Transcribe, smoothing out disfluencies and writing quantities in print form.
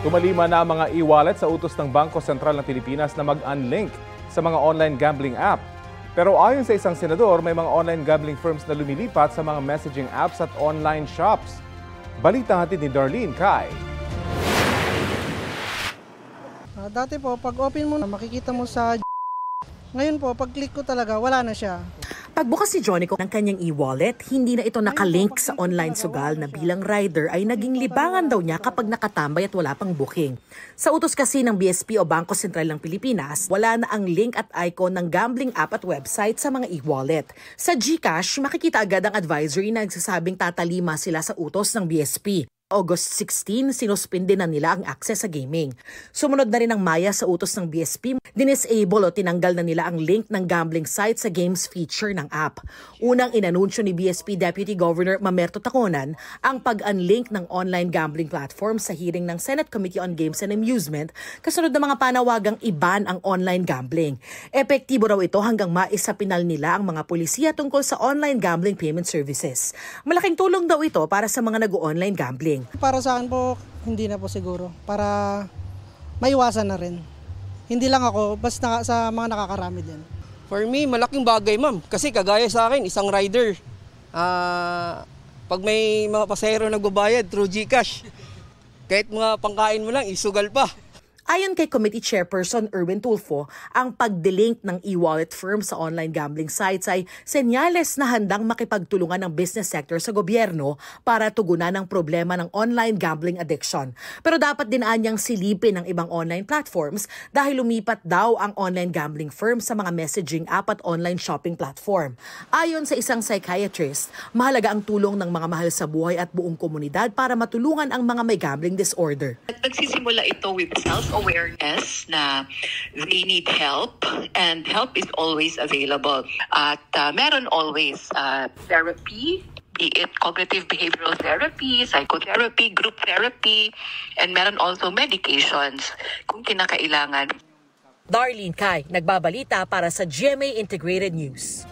Tumalima na ang mga e-wallet sa utos ng Bangko Sentral ng Pilipinas na mag-unlink sa mga online gambling app. Pero ayon sa isang senador, may mga online gambling firms na lumilipat sa mga messaging apps at online shops. Balita hatid ni Darlene Kai. Dati po, pag open mo, makikita mo sa ngayon po, pag click ko talaga, wala na siya. Pagbukas si Johnny ng kanyang e-wallet, hindi na ito nakalink sa online sugal na bilang rider ay naging libangan daw niya kapag nakatambay at wala pang booking. Sa utos kasi ng BSP o Bangko Sentral ng Pilipinas, wala na ang link at icon ng gambling app at website sa mga e-wallet. Sa GCash, makikita agad ang advisory na nagsasabing tatalima sila sa utos ng BSP. August 16, sinuspinde na nila ang access sa gaming. Sumunod na rin ang Maya sa utos ng BSP. Dinisable o tinanggal na nila ang link ng gambling site sa games feature ng app. Unang inanunsyo ni BSP Deputy Governor Mamerto Taconan ang pag-unlink ng online gambling platform sa hearing ng Senate Committee on Games and Amusement kasunod ng mga panawagang iban ang online gambling. Epektibo raw ito hanggang maisapinal nila ang mga pulisya tungkol sa online gambling payment services. Malaking tulong daw ito para sa mga nag-online gambling. Para sa akin po, hindi na po siguro. Para maiwasan na rin. Hindi lang ako, basta sa mga nakakarami din. For me, malaking bagay ma'am. Kasi kagaya sa akin, isang rider. Pag may mga pasahero nagbabayad through GCash, kahit mga pangkain mo lang, isugal pa. Ayon kay Committee Chairperson Erwin Tulfo, ang pag-delink ng e-wallet firm sa online gambling sites ay senyales na handang makipagtulungan ng business sector sa gobyerno para tugunan ang problema ng online gambling addiction. Pero dapat din anyang silipin ng ibang online platforms dahil lumipat daw ang online gambling firm sa mga messaging app at online shopping platform. Ayon sa isang psychiatrist, mahalaga ang tulong ng mga mahal sa buhay at buong komunidad para matulungan ang mga may gambling disorder. Nagsisimula ito with self-awareness na they need help and help is always available. At meron always therapy, be it cognitive behavioral therapy, psychotherapy, group therapy, and meron also medications kung kinakailangan. Darlene Kai, nagbabalita para sa GMA Integrated News.